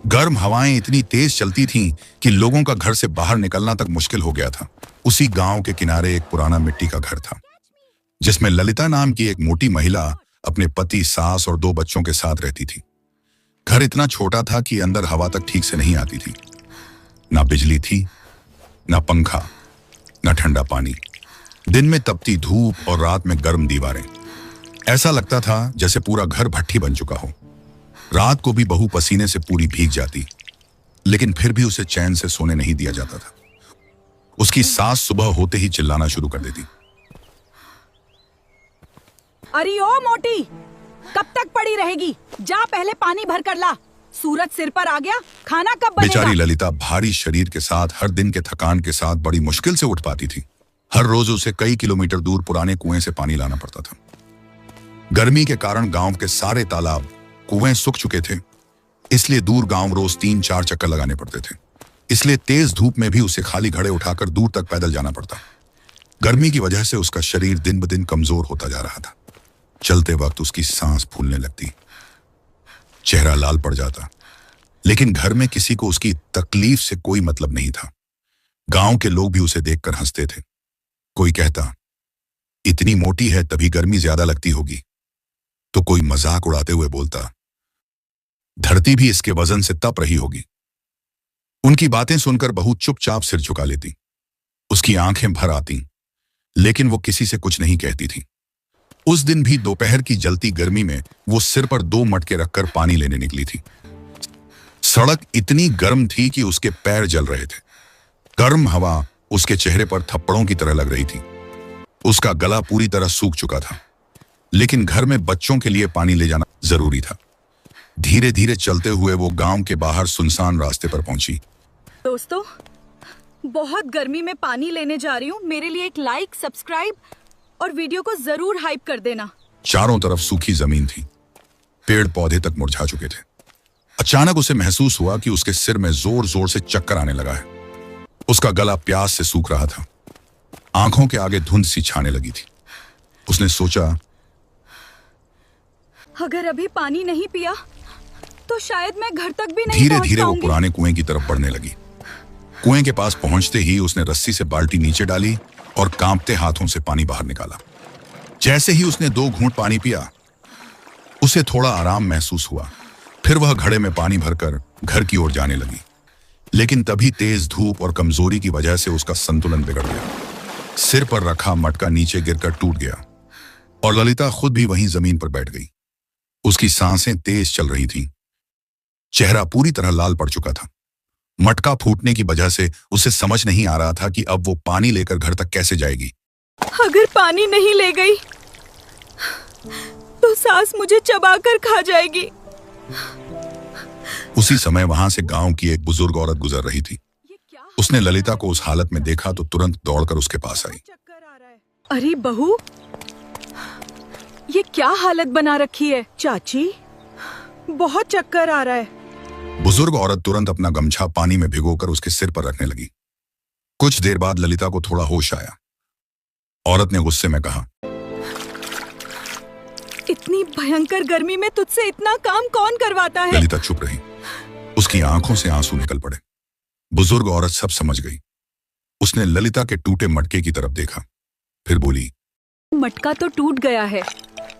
गर्म हवाएं इतनी तेज चलती थीं कि लोगों का घर से बाहर निकलना तक मुश्किल हो गया था। उसी गांव के किनारे एक पुराना मिट्टी का घर था, जिसमें ललिता नाम की एक मोटी महिला अपने पति, सास और 2 बच्चों के साथ रहती थी। घर इतना छोटा था कि अंदर हवा तक ठीक से नहीं आती थी। ना बिजली थी, ना पंखा, ना ठंडा पानी। दिन में तपती धूप और रात में गर्म दीवारें। ऐसा लगता था जैसे पूरा घर भट्ठी बन चुका हो। रात को भी बहू पसीने से पूरी भीग जाती, लेकिन फिर भी उसे चैन से सोने नहीं दिया जाता था। उसकी सास सुबह होते ही चिल्लाना शुरू कर देती। अरे ओ मोटी, कब तक पड़ी रहेगी? जा पहले पानी भर कर ला। सूरज सिर पर आ गया, खाना कब बनेगा? बेचारी ललिता भारी शरीर के साथ हर दिन के थकान के साथ बड़ी मुश्किल से उठ पाती थी। हर रोज उसे कई किलोमीटर दूर पुराने कुएं से पानी लाना पड़ता था। गर्मी के कारण गांव के सारे तालाब, कुएं सूख चुके थे, इसलिए दूर गांव रोज 3-4 चक्कर लगाने पड़ते थे। इसलिए तेज धूप में भी उसे खाली घड़े उठाकर दूर तक पैदल जाना पड़ता। गर्मी की वजह से उसका शरीर दिन ब दिन कमजोर होता जा रहा था। चलते वक्त उसकी सांस फूलने लगती, चेहरा लाल पड़ जाता, लेकिन घर में किसी को उसकी तकलीफ से कोई मतलब नहीं था। गांव के लोग भी उसे देखकर हंसते थे। कोई कहता, इतनी मोटी है तभी गर्मी ज्यादा लगती होगी, तो कोई मजाक उड़ाते हुए बोलता, धरती भी इसके वजन से तप रही होगी। उनकी बातें सुनकर बहू चुपचाप सिर झुका लेती। उसकी आंखें भर आती, लेकिन वो किसी से कुछ नहीं कहती थी। उस दिन भी दोपहर की जलती गर्मी में वो सिर पर 2 मटके रखकर पानी लेने निकली थी। सड़क इतनी गर्म थी कि उसके पैर जल रहे थे। गर्म हवा उसके चेहरे पर थप्पड़ों की तरह लग रही थी। उसका गला पूरी तरह सूख चुका था, लेकिन घर में बच्चों के लिए पानी ले जाना जरूरी था। धीरे धीरे चलते हुए वो गांव के बाहर सुनसान रास्ते पर पहुंची। दोस्तों, बहुत गर्मी में पानी लेने जा रही हूँ। मेरे लिए एक लाइक, सब्सक्राइब और वीडियो को जरूर हाइप कर देना। चारों तरफ सूखी जमीन थी, पेड़ पौधे तक मुरझा चुके थे। अचानक उसे महसूस हुआ कि उसके सिर में जोर जोर से चक्कर आने लगा है। उसका गला प्यास से सूख रहा था, आंखों के आगे धुंध सी छाने लगी थी। उसने सोचा, अगर अभी पानी नहीं पिया तो शायद मैं घर तक भी नहीं धीरे पहुंच धीरे वो पाऊंगी। पुराने कुएं की तरफ बढ़ने लगी। कुएं के पास पहुंचते ही उसने रस्सी से बाल्टी नीचे डाली और कांपते हाथों से पानी बाहर निकाला। जैसे ही उसने 2 घूंट पानी पिया, उसे थोड़ा आराम महसूस हुआ। फिर वह घड़े में पानी भरकर घर की ओर जाने लगी, लेकिन तभी तेज धूप और कमजोरी की वजह से उसका संतुलन बिगड़ गया। सिर पर रखा मटका नीचे गिरकर टूट गया और ललिता खुद भी वहीं जमीन पर बैठ गई। उसकी सांसें तेज चल रही थीं, चेहरा पूरी तरह लाल पड़ चुका था। मटका फूटने की वजह से उसे समझ नहीं आ रहा था कि अब वो पानी लेकर घर तक कैसे जाएगी। अगर पानी नहीं ले गई तो सास मुझे चबाकर खा जाएगी। उसी समय वहां से गांव की एक बुजुर्ग औरत गुजर रही थी। उसने ललिता को उस हालत में देखा तो तुरंत दौड़कर उसके पास आई। अरे बहू, ये क्या हालत बना रखी है? चाची, बहुत चक्कर आ रहा है। बुजुर्ग औरत तुरंत अपना गमछा पानी में भिगोकर उसके सिर पर रखने लगी। कुछ देर बाद ललिता को थोड़ा होश आया। औरत ने गुस्से में कहा, इतनी भयंकर गर्मी में तुझसे इतना काम कौन करवाता है? ललिता चुप रही। उसकी आंखों से आंसू निकल पड़े। बुजुर्ग औरत सब समझ गई। उसने ललिता के टूटे मटके की तरफ देखा, फिर बोली, मटका तो टूट गया है।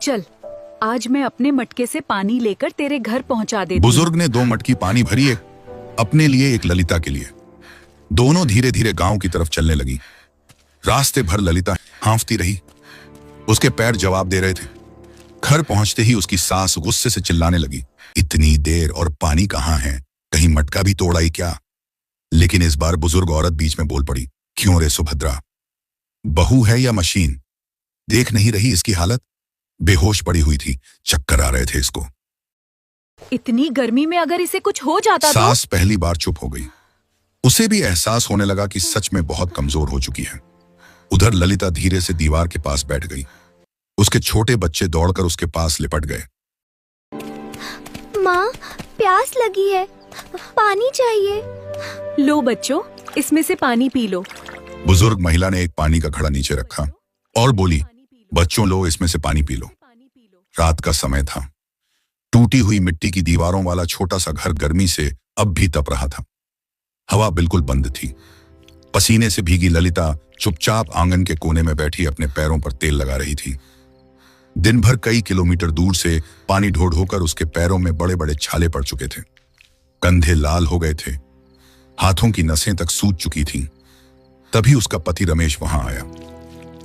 चल, आज मैं अपने मटके से पानी लेकर तेरे घर पहुंचा देती हूँ। बुजुर्ग ने 2 मटकी पानी भरी, एक अपने लिए, एक ललिता के लिए। दोनों धीरे धीरे गांव की तरफ चलने लगी। रास्ते भर ललिता हांफती रही। उसके पैर जवाब दे रहे थे। घर पहुंचते ही उसकी सास गुस्से से चिल्लाने लगी, इतनी देर और पानी कहाँ है? कहीं मटका भी तोड़ा ही क्या? लेकिन इस बार बुजुर्ग औरत बीच में बोल पड़ी, क्यों रे सुभद्रा, बहू है या मशीन? देख नहीं रही इसकी हालत? बेहोश पड़ी हुई थी, चक्कर आ रहे थे इसको। इतनी गर्मी में अगर इसे कुछ हो जाता तो? सास पहली बार चुप हो गई। उसे भी एहसास होने लगा कि सच में बहुत कमजोर हो चुकी है। उधर ललिता धीरे से दीवार के पास बैठ गई। उसके छोटे बच्चे दौड़कर उसके पास लिपट गए। माँ, प्यास लगी है, पानी चाहिए। लो बच्चों, इसमें से पानी पी लो। बुजुर्ग महिला ने एक पानी का घड़ा नीचे रखा और बोली, बच्चों लो, इसमें से पानी पी लो। रात का समय था। टूटी हुई मिट्टी की दीवारों वाला छोटा सा घर गर्मी से अब भी तप रहा था। हवा बिल्कुल बंद थी। पसीने से भीगी ललिता चुपचाप आंगन के कोने में बैठी अपने पैरों पर तेल लगा रही थी। दिन भर कई किलोमीटर दूर से पानी ढो ढोकर उसके पैरों में बड़े बड़े छाले पड़ चुके थे। कंधे लाल हो गए थे, हाथों की नसें तक सूज चुकी थीं। तभी उसका पति रमेश वहां आया।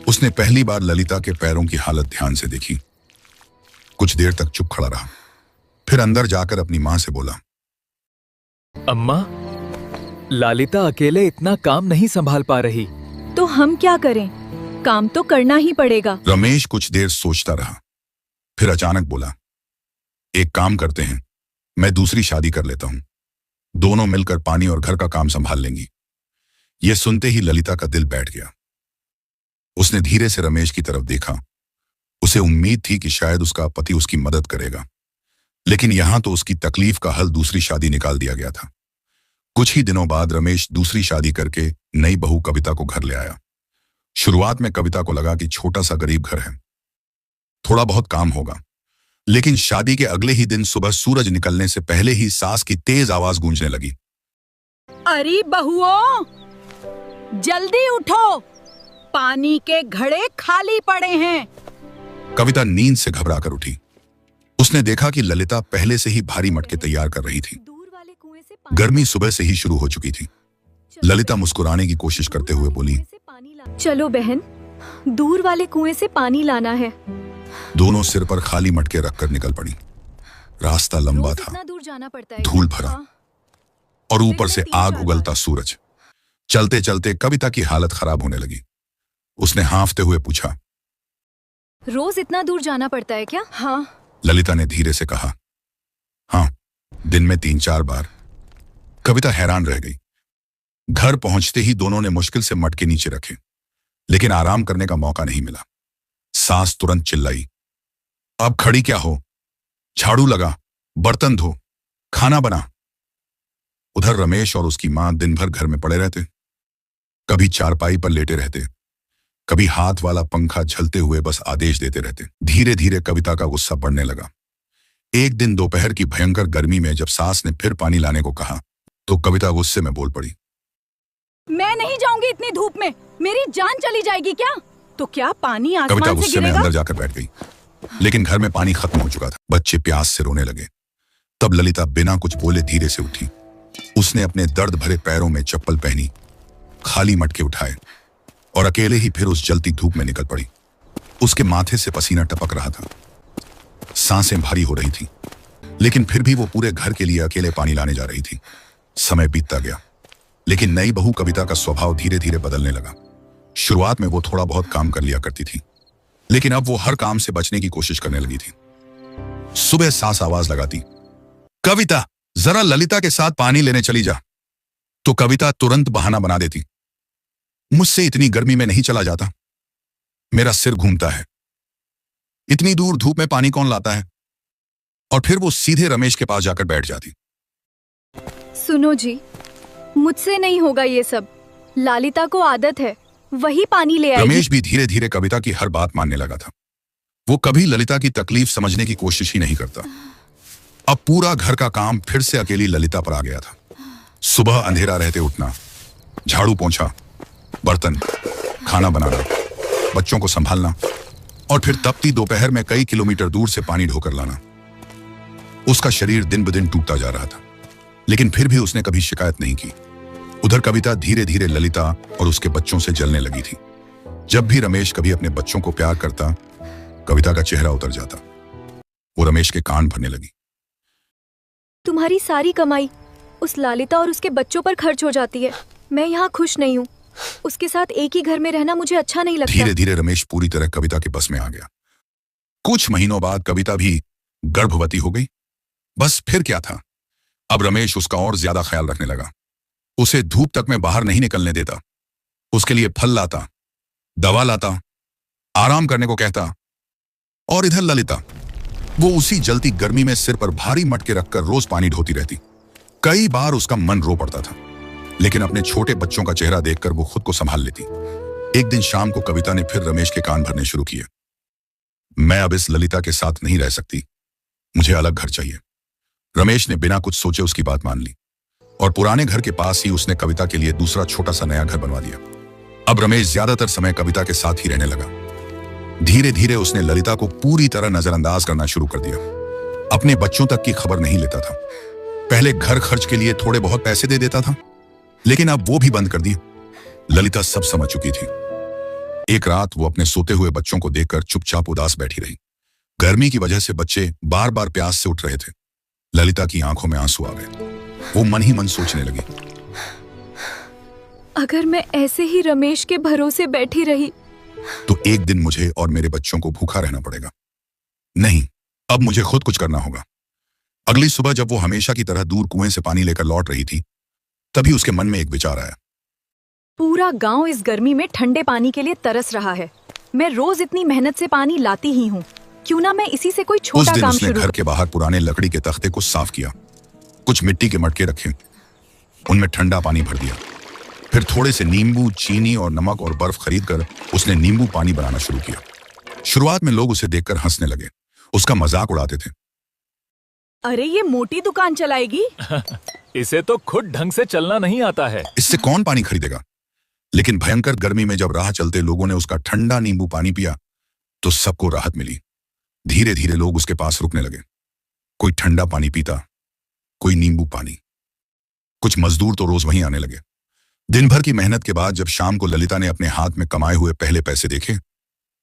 उसने पहली बार ललिता के पैरों की हालत ध्यान से देखी। कुछ देर तक चुप खड़ा रहा, फिर अंदर जाकर अपनी मां से बोला, अम्मा, ललिता अकेले इतना काम नहीं संभाल पा रही। तो हम क्या करें? काम तो करना ही पड़ेगा। रमेश कुछ देर सोचता रहा, फिर अचानक बोला, एक काम करते हैं, मैं दूसरी शादी कर लेता हूं। दोनों मिलकर पानी और घर का काम संभाल लेंगी। यह सुनते ही ललिता का दिल बैठ गया। उसने धीरे से रमेश की तरफ देखा। उसे उम्मीद थी कि शायद उसका पति उसकी मदद करेगा, लेकिन यहां तो उसकी तकलीफ का हल दूसरी शादी निकाल दिया गया था। कुछ ही दिनों बाद रमेश दूसरी शादी करके नई बहू कविता को घर ले आया। शुरुआत में कविता को लगा कि छोटा सा गरीब घर है, थोड़ा बहुत काम होगा, लेकिन शादी के अगले ही दिन सुबह सूरज निकलने से पहले ही सास की तेज आवाज गूंजने लगी, अरे बहुओं, जल्दी उठो, पानी के घड़े खाली पड़े हैं। कविता नींद से घबराकर उठी। उसने देखा कि ललिता पहले से ही भारी मटके तैयार कर रही थी। गर्मी सुबह से ही शुरू हो चुकी थी। ललिता मुस्कुराने की कोशिश करते हुए बोली, चलो बहन, दूर वाले कुएं से पानी लाना है। दोनों सिर पर खाली मटके रखकर निकल पड़ी। रास्ता लंबा था, इतना दूर जाना पड़ता है। धूल भरा और ऊपर से आग उगलता सूरज। चलते चलते कविता की हालत खराब होने लगी। उसने हांफते हुए पूछा, रोज इतना दूर जाना पड़ता है क्या? हाँ। ललिता ने धीरे से कहा, हाँ, दिन में 3-4 बार। कविता हैरान रह गई। घर पहुंचते ही दोनों ने मुश्किल से मटके नीचे रखे, लेकिन आराम करने का मौका नहीं मिला। सास तुरंत चिल्लाई, अब खड़ी क्या हो, झाड़ू लगा, बर्तन धो, खाना बना। उधर रमेश और उसकी मां दिन भर घर में पड़े रहते। कभी चारपाई पर लेटे रहते, कभी हाथ वाला पंखा झलते हुए बस आदेश देते रहते। धीरे धीरे कविता का गुस्सा बढ़ने लगा। एक दिन दोपहर की भयंकर गर्मी में जब सास ने फिर पानी लाने को कहा, तो कविता गुस्से में बोल पड़ी, मैं नहीं जाऊंगी इतनी धूप में, मेरी जान चली जाएगी क्या? तो क्या पानी कविता आसमान से गुस्से में गिरेगा? अंदर जाकर बैठ गई, लेकिन घर में पानी खत्म हो चुका था। बच्चे प्यास से रोने लगे। तब ललिता बिना कुछ बोले धीरे से उठी। उसने अपने दर्द भरे पैरों में चप्पल पहनी, खाली मटके उठाए और अकेले ही फिर उस जलती धूप में निकल पड़ी। उसके माथे से पसीना टपक रहा था, सांसें भारी हो रही थी, लेकिन फिर भी वो पूरे घर के लिए अकेले पानी लाने जा रही थी। समय बीतता गया, लेकिन नई बहू कविता का स्वभाव धीरे धीरे बदलने लगा। शुरुआत में वो थोड़ा बहुत काम कर लिया करती थी, लेकिन अब वो हर काम से बचने की कोशिश करने लगी थी। सुबह सास आवाज लगाती, कविता, जरा ललिता के साथ पानी लेने चली जा। तो कविता तुरंत बहाना बना देती, मुझसे इतनी गर्मी में नहीं चला जाता, मेरा सिर घूमता है, इतनी दूर धूप में पानी कौन लाता है। और फिर वो सीधे रमेश के पास जाकर बैठ जाती। सुनो जी, मुझसे नहीं होगा ये सब। ललिता को आदत है, वही पानी ले आएगी। रमेश भी धीरे धीरे कविता की हर बात मानने लगा था। वो कभी ललिता की तकलीफ समझने की कोशिश ही नहीं करता। अब पूरा घर का काम फिर से अकेली ललिता पर आ गया था। सुबह अंधेरा रहते उठना, झाड़ू पोंछा, बर्तन, खाना बनाना, बच्चों को संभालना और फिर तपती दोपहर में कई किलोमीटर दूर से पानी ढोकर लाना। उसका शरीर दिन ब दिन टूटता जा रहा था, लेकिन फिर भी उसने कभी शिकायत नहीं की। उधर कविता धीरे धीरे ललिता और उसके बच्चों से जलने लगी थी। जब भी रमेश कभी अपने बच्चों को प्यार करता, कविता का चेहरा उतर जाता। वो रमेश के कान भरने लगी। तुम्हारी सारी कमाई उस ललिता और उसके बच्चों पर खर्च हो जाती है। मैं यहाँ खुश नहीं हूँ। उसके साथ एक ही घर में रहना मुझे अच्छा नहीं लगता। धीरे धीरे रमेश पूरी तरह कविता के बस में आ गया। कुछ महीनों बाद कविता भी गर्भवती हो गई। बस फिर क्या था, अब रमेश उसका और ज्यादा ख्याल रखने लगा। उसे धूप तक में बाहर नहीं निकलने देता, उसके लिए फल लाता, दवा लाता, आराम करने को कहता। और इधर ललिता, वो उसी जलती गर्मी में सिर पर भारी मटके रखकर रोज पानी ढोती रहती। कई बार उसका मन रो पड़ता था, लेकिन अपने छोटे बच्चों का चेहरा देखकर वो खुद को संभाल लेती। एक दिन शाम को कविता ने फिर रमेश के कान भरने शुरू किए। मैं अब इस ललिता के साथ नहीं रह सकती, मुझे अलग घर चाहिए। रमेश ने बिना कुछ सोचे उसकी बात मान ली। और पुराने घर के पास ही उसने कविता के लिए दूसरा छोटा सा नया घर बनवा दिया। अब रमेश ज्यादातर समय कविता के साथ ही रहने लगा। धीरे धीरे उसने ललिता को पूरी तरह नजरअंदाज करना शुरू कर दिया। अपने बच्चों तक की खबर नहीं लेता था। पहले घर खर्च के लिए थोड़े बहुत पैसे दे देता था, लेकिन अब वो भी बंद कर दिए। ललिता सब समझ चुकी थी। एक रात वो अपने सोते हुए बच्चों को देखकर चुपचाप उदास बैठी रही। गर्मी की वजह से बच्चे बार बार प्यास से उठ रहे थे। ललिता की आंखों में आंसू आ गए। वो मन ही मन सोचने लगी, अगर मैं ऐसे ही रमेश के भरोसे बैठी रही तो एक दिन मुझे और मेरे बच्चों को भूखा रहना पड़ेगा। नहीं, अब मुझे खुद कुछ करना होगा। अगली सुबह जब वो हमेशा की तरह दूर कुएं से पानी लेकर लौट रही थी, तभी उसके मन में एक विचार आया। पूरा गांव इस गर्मी में ठंडे पानी के लिए तरस रहा है। मैं रोज इतनी मेहनत से पानी लाती ही हूँ, क्यों ना मैं इसी से कोई उस छोटा दिन काम उसने शुरू घर के बाहर पुराने लकड़ी के तख्ते को साफ किया, कुछ मिट्टी के मटके रखे, उनमें ठंडा पानी भर दिया। फिर थोड़े से नींबू, चीनी और नमक और बर्फ खरीदकर उसने नींबू पानी बनाना शुरू किया। शुरुआत में लोग उसे देखकर हंसने लगे, उसका मजाक उड़ाते थे। अरे ये मोटी दुकान चलाएगी। इसे तो खुद ढंग से चलना नहीं आता है। इससे कौन पानी खरीदेगा? लेकिन भयंकर गर्मी में जब राह चलते लोगों ने उसका ठंडा नींबू पानी पिया तो सबको राहत मिली। धीरे धीरे लोग उसके पास रुकने लगे। कोई ठंडा पानी पीता, कोई नींबू पानी। कुछ मजदूर तो रोज वहीं आने लगे। दिन भर की मेहनत के बाद जब शाम को ललिता ने अपने हाथ में कमाए हुए पहले पैसे देखे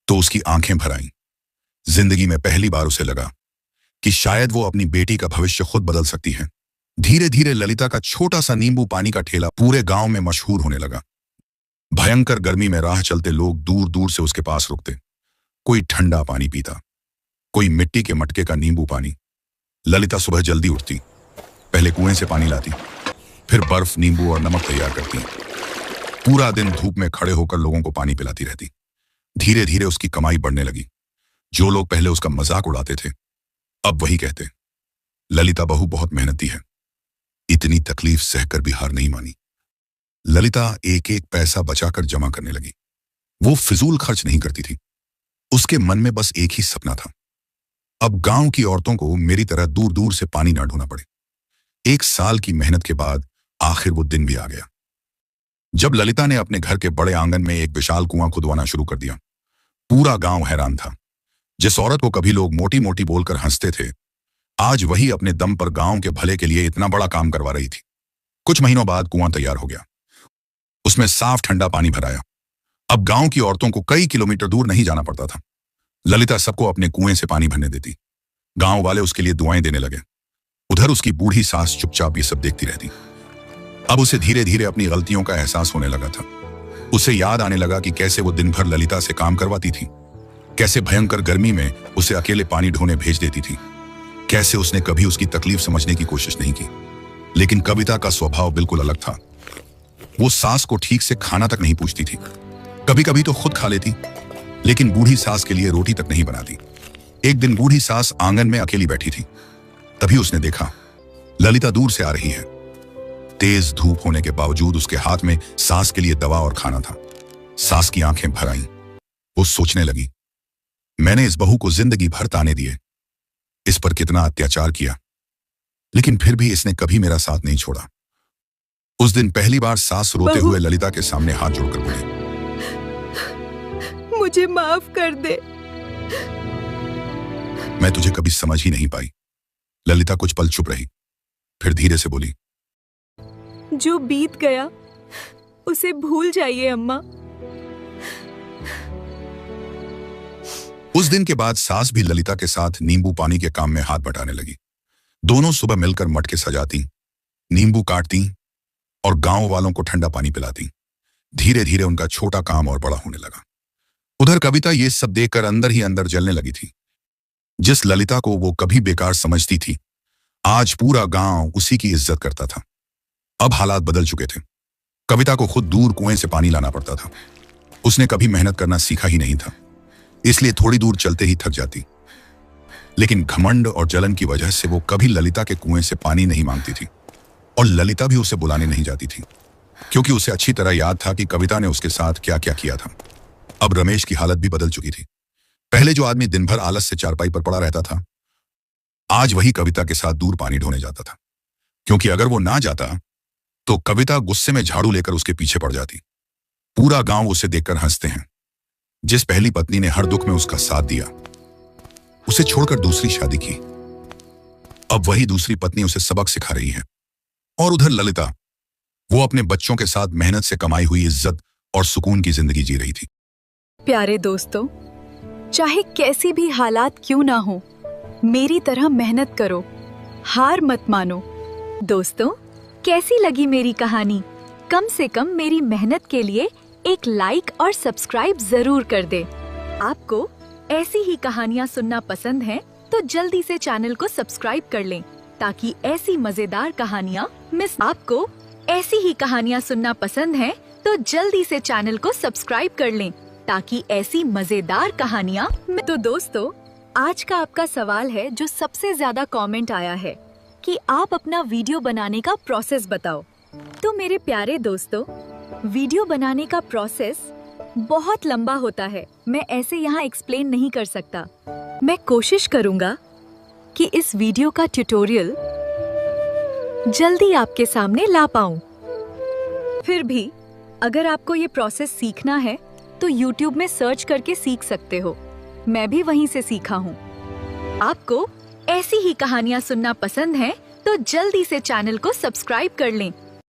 तो उसकी आंखें भर आईं। जिंदगी में पहली बार उसे लगा कि शायद वो अपनी बेटी का भविष्य खुद बदल सकती है। धीरे धीरे ललिता का छोटा सा नींबू पानी का ठेला पूरे गांव में मशहूर होने लगा। भयंकर गर्मी में राह चलते लोग दूर दूर से उसके पास रुकते। कोई ठंडा पानी पीता, कोई मिट्टी के मटके का नींबू पानी। ललिता सुबह जल्दी उठती, पहले कुएं से पानी लाती, फिर बर्फ, नींबू और नमक तैयार करती। पूरा दिन धूप में खड़े होकर लोगों को पानी पिलाती रहती। धीरे धीरे उसकी कमाई बढ़ने लगी। जो लोग पहले उसका मजाक उड़ाते थे, अब वही कहते, ललिता बहू बहुत मेहनती है। इतनी तकलीफ सहकर भी हार नहीं मानी। ललिता एक एक पैसा बचाकर जमा करने लगी। वो फिजूल खर्च नहीं करती थी। उसके मन में बस एक ही सपना था, अब गांव की औरतों को मेरी तरह दूर दूर से पानी ना ढूंढना पड़े। 1 साल की मेहनत के बाद आखिर वो दिन भी आ गया जब ललिता ने अपने घर के बड़े आंगन में एक विशाल कुआं खुदवाना शुरू कर दिया। पूरा गांव हैरान था। जिस औरत को कभी लोग मोटी मोटी बोलकर हंसते थे, आज वही अपने दम पर गांव के भले के लिए इतना बड़ा काम करवा रही थी। कुछ महीनों बाद कुआं तैयार हो गया। उसमें साफ ठंडा पानी भराया। अब गांव की औरतों को कई किलोमीटर दूर नहीं जाना पड़ता था। ललिता सबको अपने कुएं से पानी भरने देती। गांव वाले उसके लिए दुआएं देने लगे। उधर उसकी बूढ़ी सास चुपचाप ये सब देखती रहती। अब उसे धीरे धीरे अपनी गलतियों का एहसास होने लगा था। उसे याद आने लगा कि कैसे वो दिन भर ललिता से काम करवाती थी, कैसे भयंकर गर्मी में उसे अकेले पानी ढोने भेज देती थी, कैसे उसने कभी उसकी तकलीफ समझने की कोशिश नहीं की। लेकिन कविता का स्वभाव बिल्कुल अलग था। वो सास को ठीक से खाना तक नहीं पूछती थी। कभी कभी तो खुद खा लेती, लेकिन बूढ़ी सास के लिए रोटी तक नहीं बनाती। एक दिन बूढ़ी सास आंगन में अकेली बैठी थी। तभी उसने देखा ललिता दूर से आ रही है। तेज धूप होने के बावजूद उसके हाथ में सास के लिए दवा और खाना था। सास की आंखें भर आईं। वो सोचने लगी, मैंने इस बहू को जिंदगी भर ताने दिए, इस पर कितना अत्याचार किया, लेकिन फिर भी इसने कभी मेरा साथ नहीं छोड़ा। उस दिन पहली बार सास रोते हुए ललिता के सामने हाथ जोड़कर बोली, मुझे माफ कर दे। मैं तुझे कभी समझ ही नहीं पाई। ललिता कुछ पल चुप रही, फिर धीरे से बोली, जो बीत गया उसे भूल जाइए अम्मा। उस दिन के बाद सास भी ललिता के साथ नींबू पानी के काम में हाथ बटाने लगी। दोनों सुबह मिलकर मटके सजाती, नींबू काटती और गांव वालों को ठंडा पानी पिलाती। धीरे धीरे उनका छोटा काम और बड़ा होने लगा। उधर कविता ये सब देखकर अंदर ही अंदर जलने लगी थी। जिस ललिता को वो कभी बेकार समझती थी, आज पूरा गांव उसी की इज्जत करता था। अब हालात बदल चुके थे। कविता को खुद दूर कुएं से पानी लाना पड़ता था। उसने कभी मेहनत करना सीखा ही नहीं था, इसलिए थोड़ी दूर चलते ही थक जाती। लेकिन घमंड और जलन की वजह से वो कभी ललिता के कुएं से पानी नहीं मांगती थी, और ललिता भी उसे बुलाने नहीं जाती थी, क्योंकि उसे अच्छी तरह याद था कि कविता ने उसके साथ क्या क्या किया था। अब रमेश की हालत भी बदल चुकी थी। पहले जो आदमी दिन भर आलस से चारपाई पर पड़ा रहता था, आज वही कविता के साथ दूर पानी ढोने जाता था, क्योंकि अगर वो ना जाता तो कविता गुस्से में झाड़ू लेकर उसके पीछे पड़ जाती। पूरा गांव उसे देखकर हंसते हैं। जिस पहली पत्नी ने हर दुख में उसका साथ दिया, उसे छोड़कर दूसरी शादी की, अब वही दूसरी पत्नी उसे सबक सिखा रही है। और उधर ललिता, वो अपने बच्चों के साथ मेहनत से कमाई हुई इज्जत और सुकून की जिंदगी जी रही थी। प्यारे दोस्तों, चाहे कैसी भी हालात क्यों ना हो, मेरी तरह मेहनत करो, हार मत मानो। दोस्तों, कैसी लगी मेरी कहानी? कम से कम मेरी मेहनत के लिए एक लाइक और सब्सक्राइब जरूर कर दे। आपको ऐसी ही कहानियाँ सुनना पसंद है तो जल्दी से चैनल को सब्सक्राइब कर लें ताकि ऐसी मजेदार कहानियाँ आपको ऐसी ही कहानियाँ सुनना पसंद है तो जल्दी से चैनल को सब्सक्राइब कर लें ताकि ऐसी मजेदार कहानियाँ। तो दोस्तों, आज का आपका सवाल है जो सबसे ज्यादा कमेंट आया है कि आप अपना वीडियो बनाने का प्रोसेस बताओ। तो मेरे प्यारे दोस्तों, वीडियो बनाने का प्रोसेस बहुत लंबा होता है, मैं ऐसे यहाँ एक्सप्लेन नहीं कर सकता। मैं कोशिश करूँगा कि इस वीडियो का ट्यूटोरियल जल्दी आपके सामने ला पाऊँ। फिर भी अगर आपको ये प्रोसेस सीखना है तो YouTube में सर्च करके सीख सकते हो, मैं भी वहीं से सीखा हूँ। आपको ऐसी ही कहानियाँ सुनना पसंद है तो जल्दी से चैनल को सब्सक्राइब कर लें